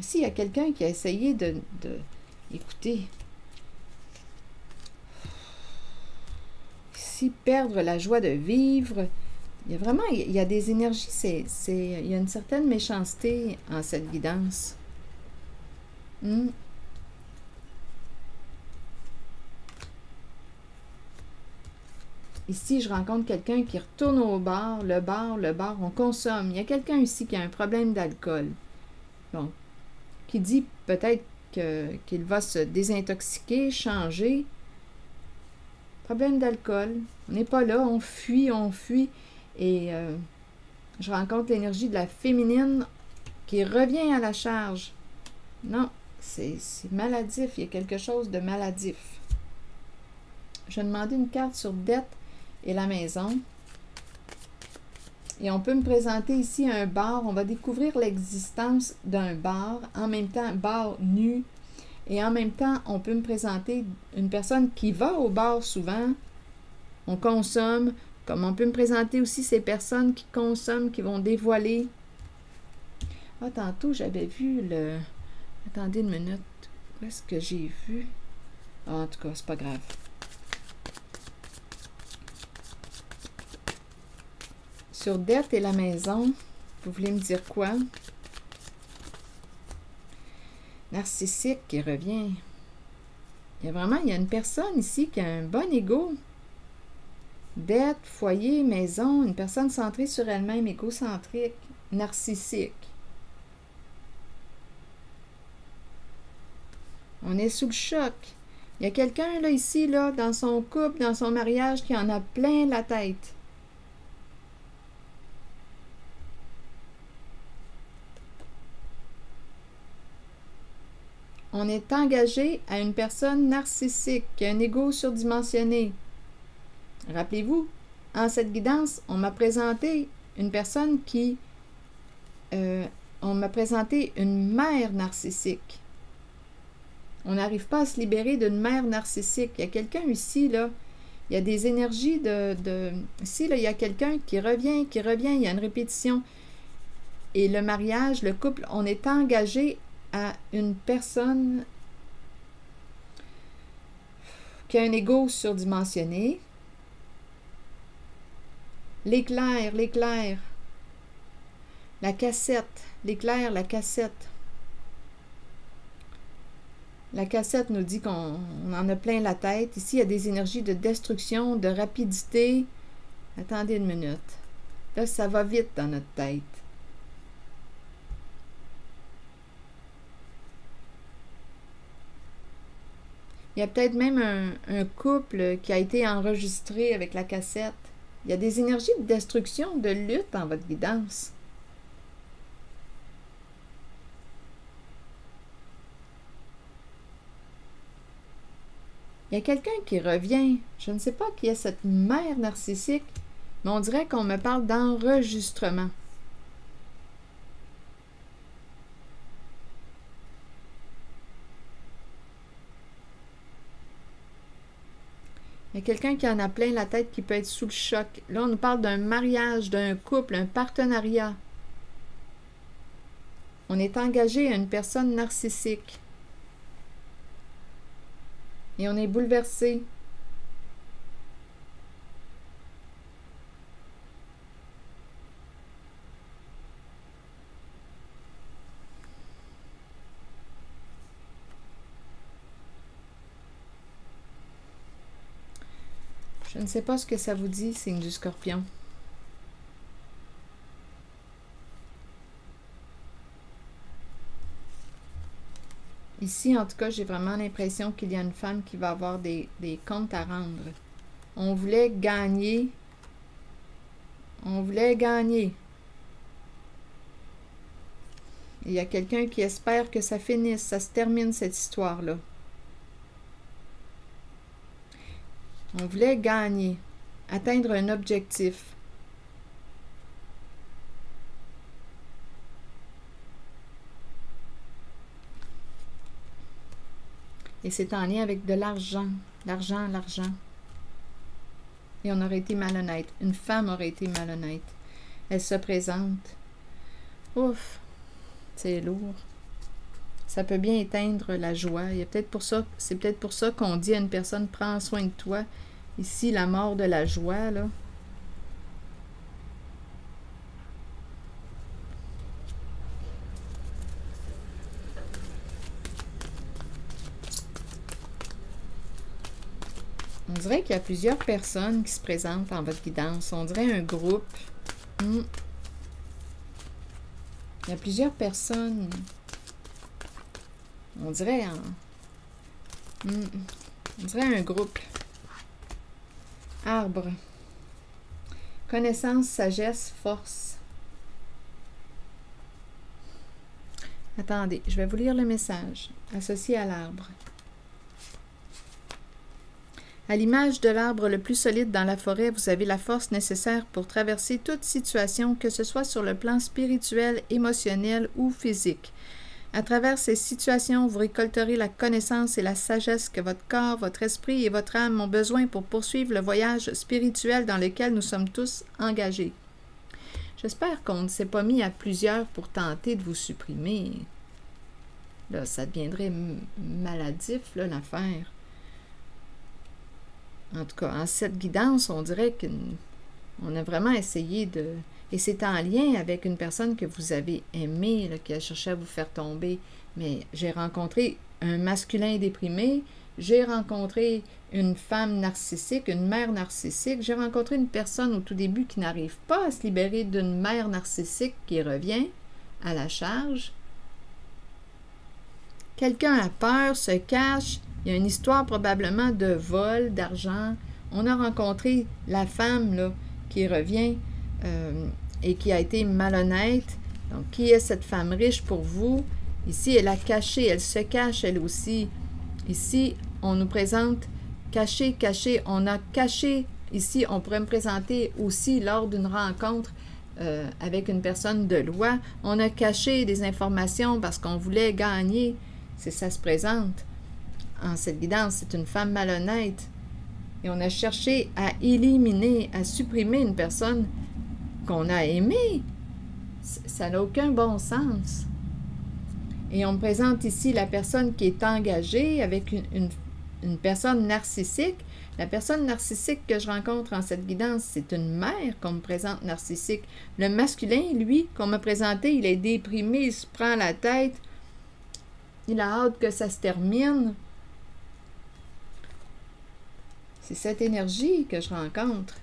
Ici, il y a quelqu'un qui a essayé de écoutez, ici, perdre la joie de vivre. Il y a vraiment, il y a des énergies, il y a une certaine méchanceté en cette guidance. Ici, je rencontre quelqu'un qui retourne au bar, le bar, on consomme. Il y a quelqu'un ici qui a un problème d'alcool. Donc, qui dit peut-être qu'il va se désintoxiquer, changer. Problème d'alcool. On n'est pas là, on fuit. Et je rencontre l'énergie de la féminine qui revient à la charge. Non, c'est maladif. Il y a quelque chose de maladif. Je vais demander une carte sur dette et la maison. Et on peut me présenter ici un bar. On va découvrir l'existence d'un bar. En même temps, bar nu. Et en même temps, on peut me présenter une personne qui va au bar souvent. On consomme. Comme on peut me présenter aussi ces personnes qui consomment, qui vont dévoiler. Ah, tantôt, j'avais vu le... Attendez une minute. Où est-ce que j'ai vu? Ah, en tout cas, c'est pas grave. Sur dette et la maison, vous voulez me dire quoi? Narcissique qui revient. Il y a une personne ici qui a un bon ego. Dette, foyer, maison, une personne centrée sur elle-même, égocentrique, narcissique. On est sous le choc. Il y a quelqu'un là ici, là, dans son couple, dans son mariage, qui en a plein la tête. On est engagé à une personne narcissique, qui a un ego surdimensionné. Rappelez-vous, en cette guidance, on m'a présenté une personne qui... on m'a présenté une mère narcissique. On n'arrive pas à se libérer d'une mère narcissique. Il y a quelqu'un ici, là, il y a des énergies Ici, là, il y a quelqu'un qui revient, il y a une répétition. Et le mariage, le couple, on est engagé à une personne qui a un ego surdimensionné. L'éclair. La cassette, l'éclair, la cassette. La cassette nous dit qu'on en a plein la tête. Ici, il y a des énergies de destruction, de rapidité. Attendez une minute. Là, ça va vite dans notre tête. Il y a peut-être même un couple qui a été enregistré avec la cassette. Il y a des énergies de destruction, de lutte en votre guidance. Il y a quelqu'un qui revient. Je ne sais pas qui est cette mère narcissique, mais on dirait qu'on me parle d'enregistrement. Il y a quelqu'un qui en a plein la tête qui peut être sous le choc. Là, on nous parle d'un mariage, d'un couple, un partenariat. On est engagé à une personne narcissique. Et on est bouleversé. Je ne sais pas ce que ça vous dit, signe du Scorpion. Ici, en tout cas, j'ai vraiment l'impression qu'il y a une femme qui va avoir des comptes à rendre. On voulait gagner. On voulait gagner. Il y a quelqu'un qui espère que ça finisse, ça se termine cette histoire-là. On voulait gagner, atteindre un objectif. Et c'est en lien avec de l'argent, l'argent, l'argent. Et on aurait été malhonnête. Une femme aurait été malhonnête. Elle se présente. Ouf, c'est lourd. Ça peut bien éteindre la joie. Il y a peut-être pour ça, c'est peut-être pour ça qu'on dit à une personne, prends soin de toi. Ici, la mort de la joie, là. On dirait qu'il y a plusieurs personnes qui se présentent en votre guidance. On dirait un groupe. Il y a plusieurs personnes. On dirait on dirait un groupe. Arbre. Connaissance, sagesse, force. Attendez, je vais vous lire le message associé à l'arbre. À l'image de l'arbre le plus solide dans la forêt, vous avez la force nécessaire pour traverser toute situation, que ce soit sur le plan spirituel, émotionnel ou physique. À travers ces situations, vous récolterez la connaissance et la sagesse que votre corps, votre esprit et votre âme ont besoin pour poursuivre le voyage spirituel dans lequel nous sommes tous engagés. J'espère qu'on ne s'est pas mis à plusieurs pour tenter de vous supprimer. Là, ça deviendrait maladif, là, l'affaire. En tout cas, en cette guidance, on dirait qu'on a vraiment essayé de... Et c'est en lien avec une personne que vous avez aimée, là, qui a cherché à vous faire tomber. Mais j'ai rencontré un masculin déprimé, j'ai rencontré une femme narcissique, une mère narcissique, j'ai rencontré une personne au tout début qui n'arrive pas à se libérer d'une mère narcissique qui revient à la charge. Quelqu'un a peur, se cache, il y a une histoire probablement de vol, d'argent. On a rencontré la femme là, qui revient et qui a été malhonnête. Donc, qui est cette femme riche pour vous? Ici, elle a caché, elle se cache elle aussi. Ici, on nous présente caché, caché. On a caché, ici, on pourrait me présenter aussi lors d'une rencontre avec une personne de loi. On a caché des informations parce qu'on voulait gagner. C'est ça se présente. En cette guidance, c'est une femme malhonnête. Et on a cherché à éliminer, à supprimer une personne qu'on a aimée. Ça n'a aucun bon sens. Et on me présente ici la personne qui est engagée avec une personne narcissique. La personne narcissique que je rencontre en cette guidance, c'est une mère qu'on me présente narcissique. Le masculin, lui, qu'on m'a présenté, il est déprimé, il se prend la tête, il a hâte que ça se termine. C'est cette énergie que je rencontre.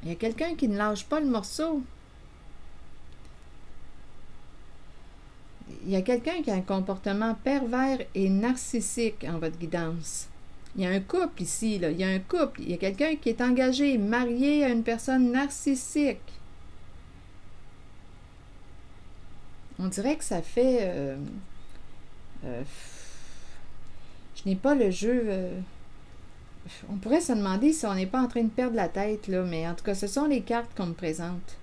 Il y a quelqu'un qui ne lâche pas le morceau. Il y a quelqu'un qui a un comportement pervers et narcissique en votre guidance. Il y a un couple ici, là. Il y a un couple. Il y a quelqu'un qui est engagé, marié à une personne narcissique. On dirait que ça fait... je n'ai pas le jeu... on pourrait se demander si on n'est pas en train de perdre la tête, là, mais en tout cas, ce sont les cartes qu'on me présente.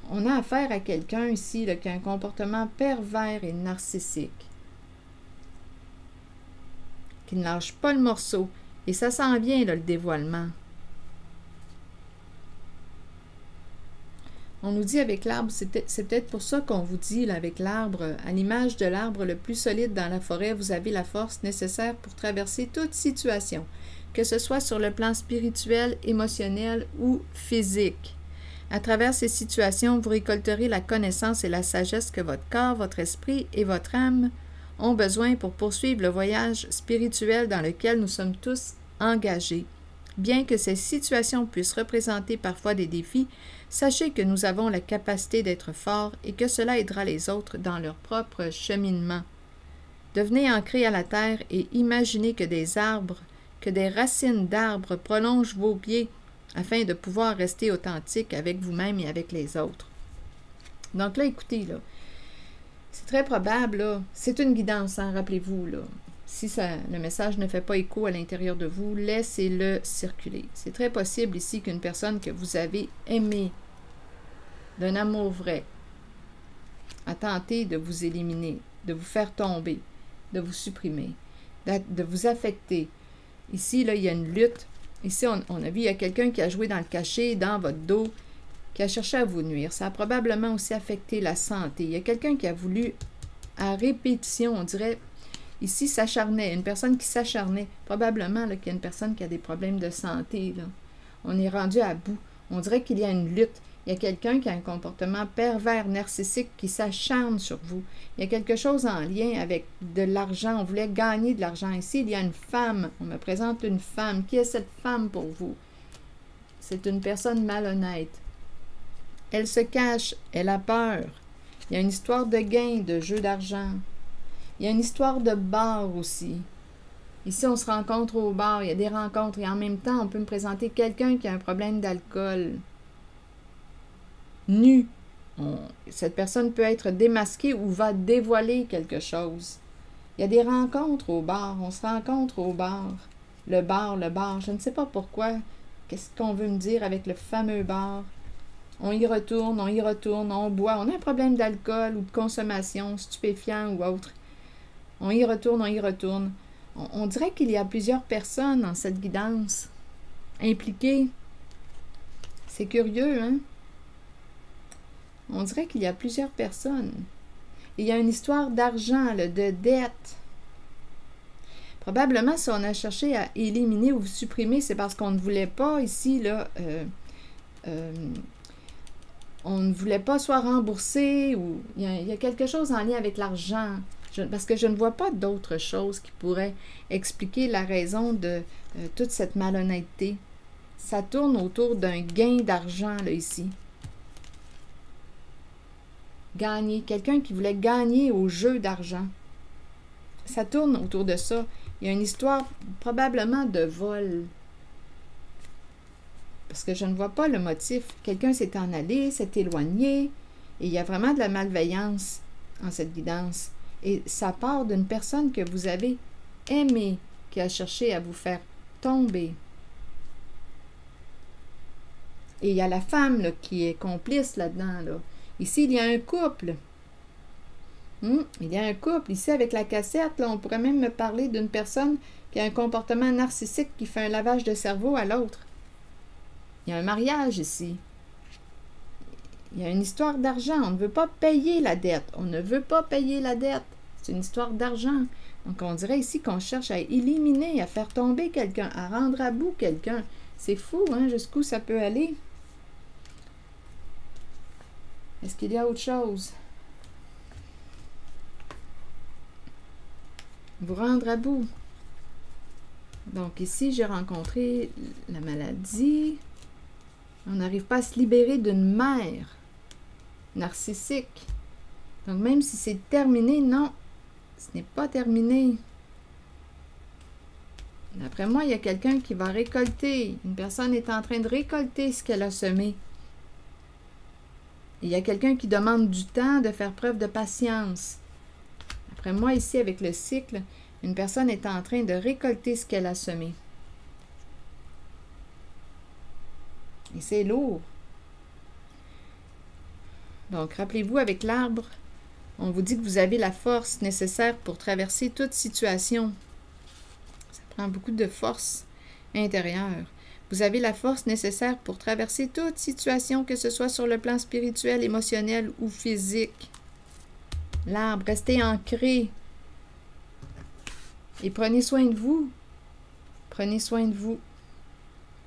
On a affaire à quelqu'un ici là, qui a un comportement pervers et narcissique, qui ne lâche pas le morceau. Et ça s'en vient, là, le dévoilement. On nous dit avec l'arbre, c'est peut-être pour ça qu'on vous dit, là, avec l'arbre, à l'image de l'arbre le plus solide dans la forêt, vous avez la force nécessaire pour traverser toute situation, que ce soit sur le plan spirituel, émotionnel ou physique. À travers ces situations, vous récolterez la connaissance et la sagesse que votre corps, votre esprit et votre âme ont besoin pour poursuivre le voyage spirituel dans lequel nous sommes tous engagés. Bien que ces situations puissent représenter parfois des défis, sachez que nous avons la capacité d'être forts et que cela aidera les autres dans leur propre cheminement. Devenez ancrés à la terre et imaginez que des racines d'arbres prolongent vos pieds afin de pouvoir rester authentique avec vous-même et avec les autres. Donc là, écoutez, là, c'est très probable, là, c'est une guidance, hein, rappelez-vous, là. Si le message ne fait pas écho à l'intérieur de vous, laissez-le circuler. C'est très possible ici qu'une personne que vous avez aimée d'un amour vrai a tenté de vous éliminer, de vous faire tomber, de vous supprimer, de vous affecter. Ici, là, il y a une lutte. Ici, on a vu, il y a quelqu'un qui a joué dans le cachet, dans votre dos, qui a cherché à vous nuire. Ça a probablement aussi affecté la santé. Il y a quelqu'un qui a voulu, à répétition, on dirait, ici, s'acharnait. Une personne qui s'acharnait. Probablement qu'il y a une personne qui a des problèmes de santé, là. On est rendu à bout. On dirait qu'il y a une lutte. Il y a quelqu'un qui a un comportement pervers, narcissique, qui s'acharne sur vous. Il y a quelque chose en lien avec de l'argent. On voulait gagner de l'argent. Ici, il y a une femme. On me présente une femme. Qui est cette femme pour vous? C'est une personne malhonnête. Elle se cache. Elle a peur. Il y a une histoire de gain, de jeu d'argent. Il y a une histoire de bar aussi. Ici, on se rencontre au bar. Il y a des rencontres. Et en même temps, on peut me présenter quelqu'un qui a un problème d'alcool. Nu. Cette personne peut être démasquée ou va dévoiler quelque chose. Il y a des rencontres au bar. On se rencontre au bar. Le bar. Je ne sais pas pourquoi. Qu'est-ce qu'on veut me dire avec le fameux bar? On y retourne, on boit. On a un problème d'alcool ou de consommation, stupéfiant ou autre. On y retourne. On dirait qu'il y a plusieurs personnes dans cette guidance impliquées. C'est curieux, hein? On dirait qu'il y a plusieurs personnes. Il y a une histoire d'argent, de dette. Probablement, si on a cherché à éliminer ou supprimer, c'est parce qu'on ne voulait pas ici, là, on ne voulait pas soit rembourser ou il y a quelque chose en lien avec l'argent. Parce que je ne vois pas d'autres choses qui pourraient expliquer la raison de toute cette malhonnêteté. Ça tourne autour d'un gain d'argent, là, ici. Gagner. Quelqu'un qui voulait gagner au jeu d'argent. Ça tourne autour de ça. Il y a une histoire probablement de vol. Parce que je ne vois pas le motif. Quelqu'un s'est en allé, s'est éloigné. Et il y a vraiment de la malveillance en cette guidance. Et ça part d'une personne que vous avez aimée, qui a cherché à vous faire tomber. Et il y a la femme là, qui est complice là-dedans. Là. Ici, il y a un couple. Il y a un couple. Ici, avec la cassette, là, on pourrait même me parler d'une personne qui a un comportement narcissique qui fait un lavage de cerveau à l'autre. Il y a un mariage ici. Il y a une histoire d'argent. On ne veut pas payer la dette. C'est une histoire d'argent. Donc, on dirait ici qu'on cherche à éliminer, à faire tomber quelqu'un, à rendre à bout quelqu'un. C'est fou, hein, jusqu'où ça peut aller. Est-ce qu'il y a autre chose? Vous rendre à bout. Donc, ici, j'ai rencontré la maladie. On n'arrive pas à se libérer d'une mère narcissique. Donc, même si c'est terminé, non, ce n'est pas terminé. D'après moi, il y a quelqu'un qui va récolter. Une personne est en train de récolter ce qu'elle a semé. Il y a quelqu'un qui demande du temps, de faire preuve de patience. D'après moi, ici, avec le cycle, une personne est en train de récolter ce qu'elle a semé. Et c'est lourd. Donc, rappelez-vous, avec l'arbre, on vous dit que vous avez la force nécessaire pour traverser toute situation. Ça prend beaucoup de force intérieure. Vous avez la force nécessaire pour traverser toute situation, que ce soit sur le plan spirituel, émotionnel ou physique. L'arbre, restez ancré. Et prenez soin de vous. Prenez soin de vous.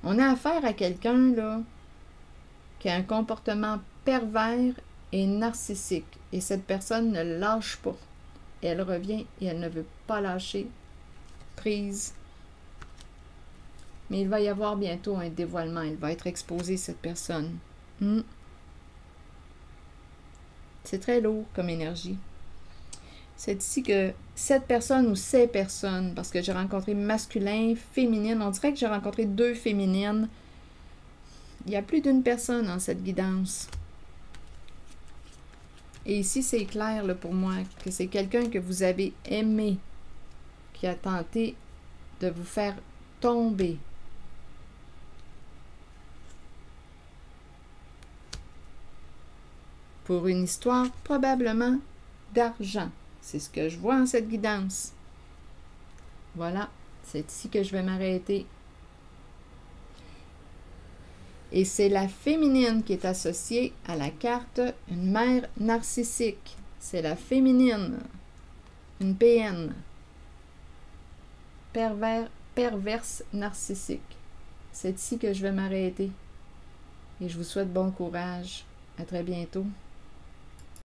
On a affaire à quelqu'un, là, qui a un comportement pervers et narcissique. Et cette personne ne lâche pas. Elle revient et elle ne veut pas lâcher prise. Mais il va y avoir bientôt un dévoilement. Elle va être exposée, cette personne. C'est très lourd comme énergie. C'est ici que cette personne ou ces personnes, parce que j'ai rencontré masculin, féminine, on dirait que j'ai rencontré 2 féminines. Il y a plus d'une personne dans cette guidance. Et ici, c'est clair là, pour moi que c'est quelqu'un que vous avez aimé, qui a tenté de vous faire tomber. Pour une histoire probablement d'argent. C'est ce que je vois en cette guidance. Voilà, c'est ici que je vais m'arrêter. Et c'est la féminine qui est associée à la carte une mère narcissique. C'est la féminine, une PN. Perverse narcissique. C'est ici que je vais m'arrêter. Et je vous souhaite bon courage. À très bientôt.